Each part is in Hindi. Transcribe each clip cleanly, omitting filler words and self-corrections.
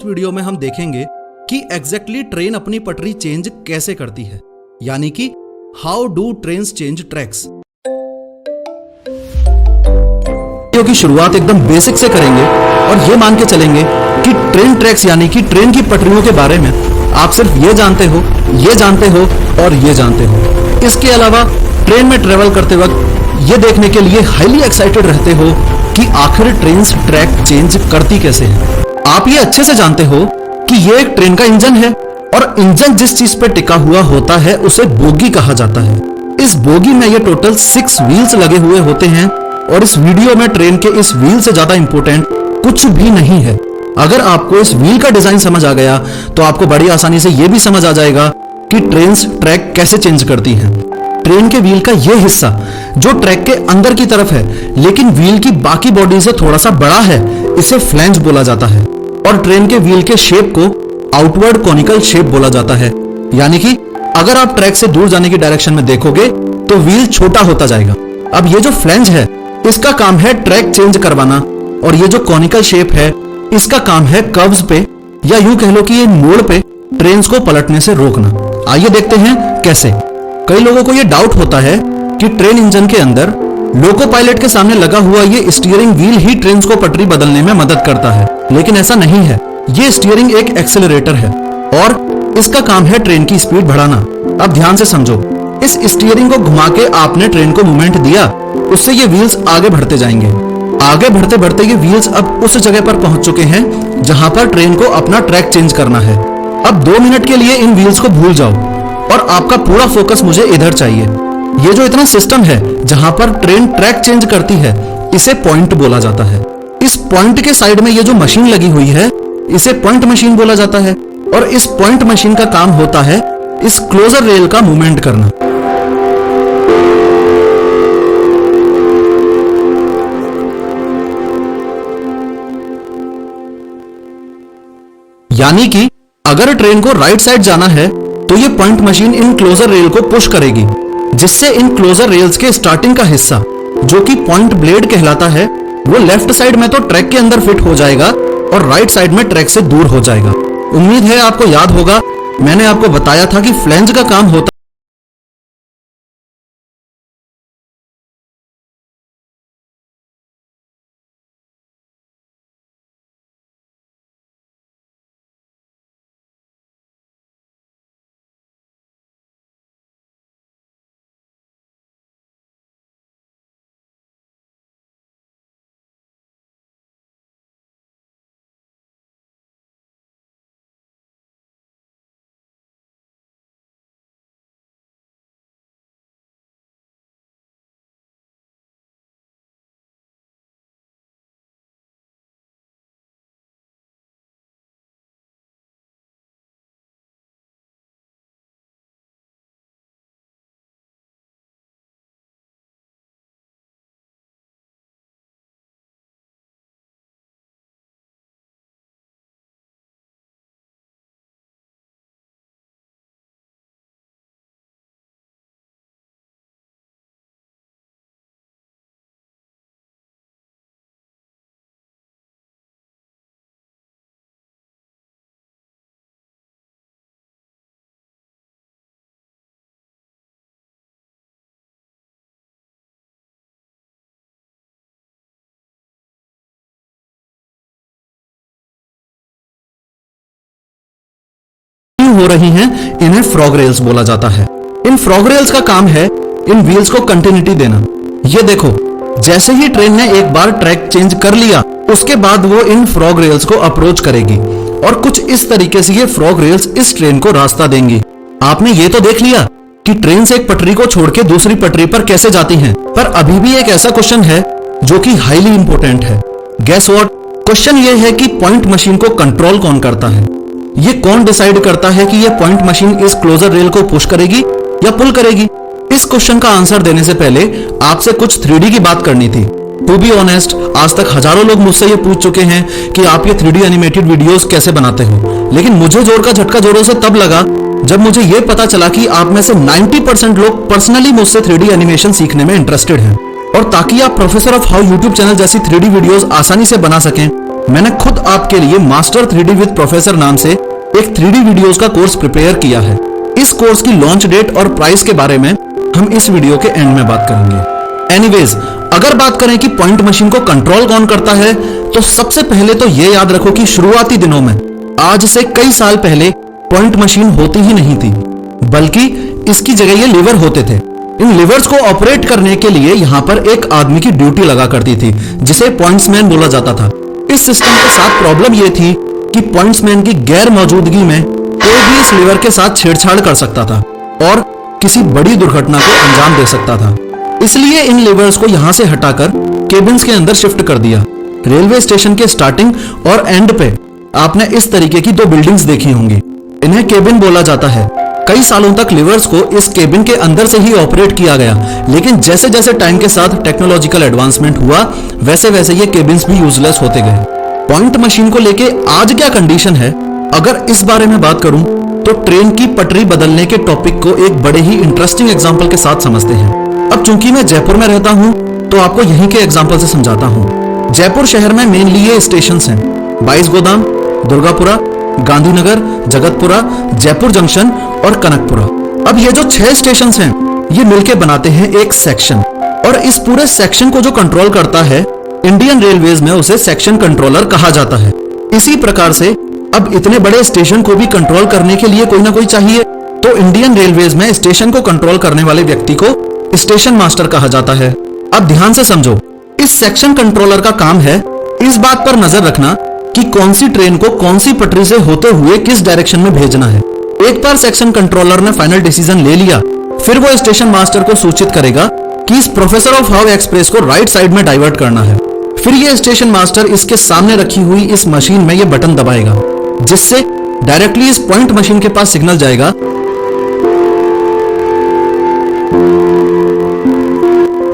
वीडियो में हम देखेंगे कि एग्जैक्टली ट्रेन अपनी पटरी चेंज कैसे करती है, यानी कि how do trains change tracks. Video की शुरुआत एकदम बेसिक से करेंगे और ये मान के चलेंगे कि ट्रेन ट्रैक्स यानी कि ट्रेन की पटरियों के बारे में आप सिर्फ ये जानते हो और ये जानते हो। इसके अलावा ट्रेन में ट्रेवल करते वक्त ये देखने के लिए हाईली एक्साइटेड रहते हो कि आखिर ट्रेन ट्रैक चेंज करती कैसे है। आप ये अच्छे से जानते हो कि ये एक ट्रेन का इंजन है और इंजन जिस चीज पे टिका हुआ होता है उसे बोगी कहा जाता है। इस बोगी में ये टोटल 6 व्हील्स लगे हुए होते हैं और इस वीडियो में ट्रेन के इस व्हील से ज्यादा इंपॉर्टेंट कुछ भी नहीं है। अगर आपको इस व्हील का डिजाइन समझ आ गया तो आपको बड़ी आसानी से यह भी समझ आ जाएगा कि ट्रेन ट्रैक कैसे चेंज करती हैं। ट्रेन के व्हील का यह हिस्सा जो ट्रैक के अंदर की तरफ है लेकिन व्हील की बाकी बॉडी से थोड़ा सा बड़ा है, इसे फ्लैंज बोला जाता है। और ट्रेन के व्हील के शेप को आउटवर्ड कॉनिकल शेप बोला जाता है, यानी कि अगर आप ट्रैक से दूर जाने की डायरेक्शन में देखोगे तो व्हील छोटा होता जाएगा। अब ये जो फ्लैंज है इसका काम है ट्रैक चेंज करवाना और ये जो कॉनिकल शेप है इसका काम है कर्व्स पे या यूं कह लो कि ये मोड़ पे ट्रेन को पलटने से रोकना। आइए देखते हैं कैसे। कई लोगों को ये डाउट होता है कि ट्रेन इंजन के अंदर लोको पायलट के सामने लगा हुआ ये स्टीयरिंग व्हील ही ट्रेन को पटरी बदलने में मदद करता है, लेकिन ऐसा नहीं है। ये स्टीयरिंग एक एक्सेलरेटर है और इसका काम है ट्रेन की स्पीड बढ़ाना। अब ध्यान से समझो, इस स्टीयरिंग को घुमा के आपने ट्रेन को मूवमेंट दिया, उससे ये व्हील्स आगे बढ़ते जाएंगे। आगे बढ़ते बढ़ते ये व्हील्स अब उस जगह पर पहुंच चुके हैं जहां पर ट्रेन को अपना ट्रैक चेंज करना है। अब 2 मिनट के लिए इन व्हील्स को भूल जाओ और आपका पूरा फोकस मुझे इधर चाहिए। ये जो इतना सिस्टम है जहां पर ट्रेन ट्रैक चेंज करती है इसे पॉइंट बोला जाता है। इस पॉइंट के साइड में ये जो मशीन लगी हुई है इसे पॉइंट मशीन बोला जाता है और इस पॉइंट मशीन का काम होता है इस क्लोजर रेल का मूवमेंट करना। यानी कि अगर ट्रेन को राइट साइड जाना है तो ये पॉइंट मशीन इन क्लोजर रेल को पुश करेगी, जिससे इन क्लोजर रेल्स के स्टार्टिंग का हिस्सा जो कि पॉइंट ब्लेड कहलाता है वो लेफ्ट साइड में तो ट्रैक के अंदर फिट हो जाएगा और राइट साइड में ट्रैक से दूर हो जाएगा। उम्मीद है आपको याद होगा, मैंने आपको बताया था कि फ्लैंज का काम होता हो रही हैं, इन्हें फ्रॉग रेल्स बोला जाता है। इन फ्रॉग रेल्स का काम है इन व्हील्स को कंटिन्यूटी देना। ये देखो, जैसे ही ट्रेन ने एक बार ट्रैक चेंज कर लिया उसके बाद वो इन फ्रॉग रेल्स को अप्रोच करेगी और कुछ इस तरीके से ये फ्रॉग रेल्स इस ट्रेन को रास्ता देंगी। आपने ये तो देख लिया कि ट्रेन से एक पटरी को छोड़ के दूसरी पटरी पर कैसे जाती हैं, पर अभी भी एक ऐसा क्वेश्चन है जो कि हाईली इंपॉर्टेंट है। Guess what? क्वेश्चन ये है कि पॉइंट मशीन को कंट्रोल कौन करता है? ये कौन डिसाइड करता है कि ये पॉइंट मशीन इस क्लोजर रेल को पुश करेगी या पुल करेगी? इस क्वेश्चन का आंसर देने से पहले आपसे कुछ 3D की बात करनी थी। टू बी ऑनेस्ट, आज तक हजारों लोग मुझसे ये पूछ चुके हैं कि आप ये 3D एनिमेटेड वीडियोस कैसे बनाते हो, लेकिन मुझे जोर का झटका जोरों से तब लगा जब मुझे ये पता चला कि आप में से 90% लोग पर्सनली मुझसे 3D एनिमेशन सीखने में इंटरेस्टेड हैं। और ताकि आप professor of how YouTube channel जैसी 3D वीडियोस आसानी से बना सकें, मैंने खुद आपके लिए मास्टर 3D विद प्रोफेसर नाम से एक 3D वीडियोस का कोर्स प्रिपेयर किया है। इस कोर्स की लॉन्च डेट और प्राइस के बारे में हम इस वीडियो के एंड में बात करेंगे। एनीवेज, अगर बात करें कि पॉइंट मशीन को कंट्रोल कौन करता है, तो सबसे पहले तो यह याद रखो कि शुरुआती दिनों में, आज से कई साल पहले, पॉइंट मशीन होती ही नहीं थी, बल्कि इसकी जगह ये लीवर होते थे। इन लिवर्स को ऑपरेट करने के लिए यहां पर एक आदमी की ड्यूटी लगा करती थी, जिसे पॉइंट्समैन बोला जाता था। इस सिस्टम के साथ प्रॉब्लम यह थी कि पॉइंट्समैन की गैर मौजूदगी में कोई भी इस लीवर के साथ छेड़छाड़ कर सकता था और किसी बड़ी दुर्घटना को अंजाम दे सकता था। इसलिए इन लिवर्स को यहां से हटाकर केबिन्स के अंदर शिफ्ट कर दिया। रेलवे स्टेशन के स्टार्टिंग और एंड पे आपने इस तरीके की 2 बिल्डिंग्स देखी होंगी। इन्हें केबिन बोला जाता है। कई सालों तक लिवर्स को इस केबिन के अंदर से ही ऑपरेट किया गया, लेकिन जैसे जैसे टाइम के साथ टेक्नोलॉजिकल एडवांसमेंट हुआ, वैसे वैसे ये केबिन्स भी यूजलेस होते गए। पॉइंट मशीन को लेके आज क्या कंडीशन है, अगर इस बारे में बात करूं तो ट्रेन की पटरी बदलने के टॉपिक को एक बड़े ही इंटरेस्टिंग एग्जांपल के साथ समझते हैं। अब चूंकि मैं जयपुर में रहता हूं, तो आपको यहीं के एग्जांपल से समझाता हूं। जयपुर शहर में मेनली ये स्टेशंस हैं: 22 गोदाम, दुर्गापुरा, गांधीनगर, जगतपुरा, जयपुर जंक्शन और कनकपुरा। अब ये जो 6 स्टेशंस हैं, ये मिलके बनाते हैं एक सेक्शन, और इस पूरे सेक्शन को जो कंट्रोल करता है, इंडियन रेलवेज में उसे सेक्शन कंट्रोलर कहा जाता है। इसी प्रकार से अब इतने बड़े स्टेशन को भी कंट्रोल करने के लिए कोई ना कोई चाहिए, तो इंडियन रेलवेज में स्टेशन को कंट्रोल करने वाले व्यक्ति को स्टेशन मास्टर कहा जाता है। अब ध्यान से समझो, इस सेक्शन कंट्रोलर का काम है इस बात पर नजर रखना कि कौन सी ट्रेन को कौन सी पटरी से होते हुए किस डायरेक्शन में भेजना है। एक बार सेक्शन कंट्रोलर ने फाइनल डिसीजन ले लिया, फिर वो स्टेशन मास्टर को सूचित करेगा कि इस प्रोफेसर ऑफ हाउ एक्सप्रेस को राइट साइड में डाइवर्ट करना है। फिर ये स्टेशन मास्टर इसके सामने रखी हुई इस मशीन में ये बटन दबाएगा, जिससे डायरेक्टली इस पॉइंट मशीन के पास सिग्नल जाएगा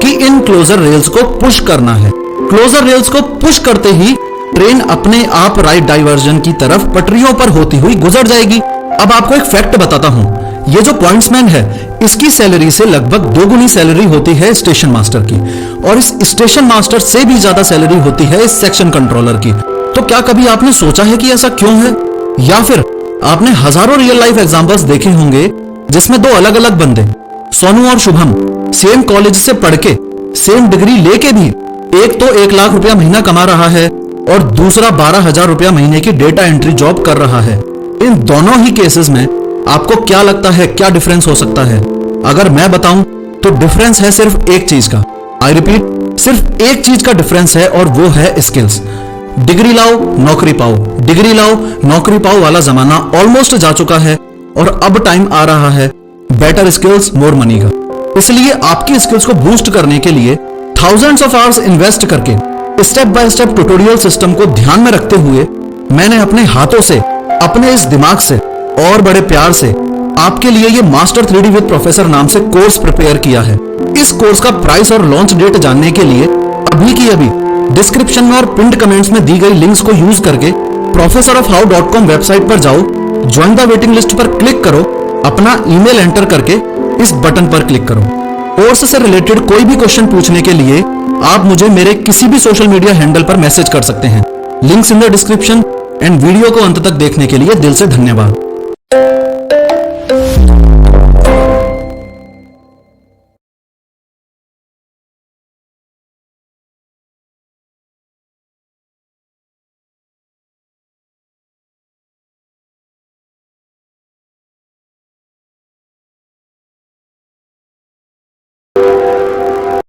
कि इन क्लोजर रेल्स को पुश करना है। क्लोजर रेल्स को पुश करते ही ट्रेन अपने आप राइट डाइवर्जन की तरफ पटरियों पर होती हुई गुजर जाएगी। अब आपको एक फैक्ट बताता हूं, ये जो पॉइंट्समैन है, इसकी सैलरी से लगभग 2 गुनी सैलरी होती है स्टेशन मास्टर की, और इस स्टेशन मास्टर से भी ज्यादा सैलरी होती है इस सेक्शन कंट्रोलर की। तो क्या कभी आपने सोचा है कि ऐसा क्यों है? या फिर आपने हजारों रियल लाइफ एग्जांपल्स देखे होंगे जिसमें 2 अलग अलग बंदे, सोनू और शुभम, सेम कॉलेज से पढ़ के, सेम डिग्री लेके भी, एक तो 1 लाख रुपया महीना कमा रहा है और दूसरा 12,000 रुपया महीने की डेटा एंट्री जॉब कर रहा है। इन दोनों ही केसेस में आपको क्या लगता है, क्या डिफरेंस हो सकता है? अगर मैं बताऊं तो डिफरेंस है सिर्फ एक चीज का। आई रिपीट, सिर्फ एक चीज का डिफरेंस है, और वो है स्किल्स। डिग्री लाओ नौकरी पाओ, डिग्री लाओ नौकरी पाओ वाला जमाना ऑलमोस्ट जा चुका है, और अब टाइम आ रहा है बेटर स्किल्स मोर मनी का। इसलिए आपकी स्किल्स को बूस्ट करने के लिए थाउजेंड्स ऑफ आवर्स इन्वेस्ट करके, step by step tutorial system को ध्यान में रखते हुए, मैंने अपने हाथों से, अपने इस दिमाग से और बड़े प्यार से आपके लिए ये मास्टर 3D विद प्रोफेसर नाम से कोर्स प्रिपेयर किया है। इस कोर्स का प्राइस और लॉन्च डेट जानने के लिए अभी की अभी डिस्क्रिप्शन में और पिंड कमेंट्स में दी गई लिंक्स को यूज करके professorofhow.com वेबसाइट पर जाओ, ज्वाइन द वेटिंग लिस्ट पर क्लिक करो, अपना ईमेल एंटर करके इस बटन पर क्लिक करो। कोर्स से रिलेटेड कोई भी क्वेश्चन पूछने के लिए आप मुझे मेरे किसी भी सोशल मीडिया हैंडल पर मैसेज कर सकते हैं। Links in the description, and video को अंत तक देखने के लिए दिल से धन्यवाद।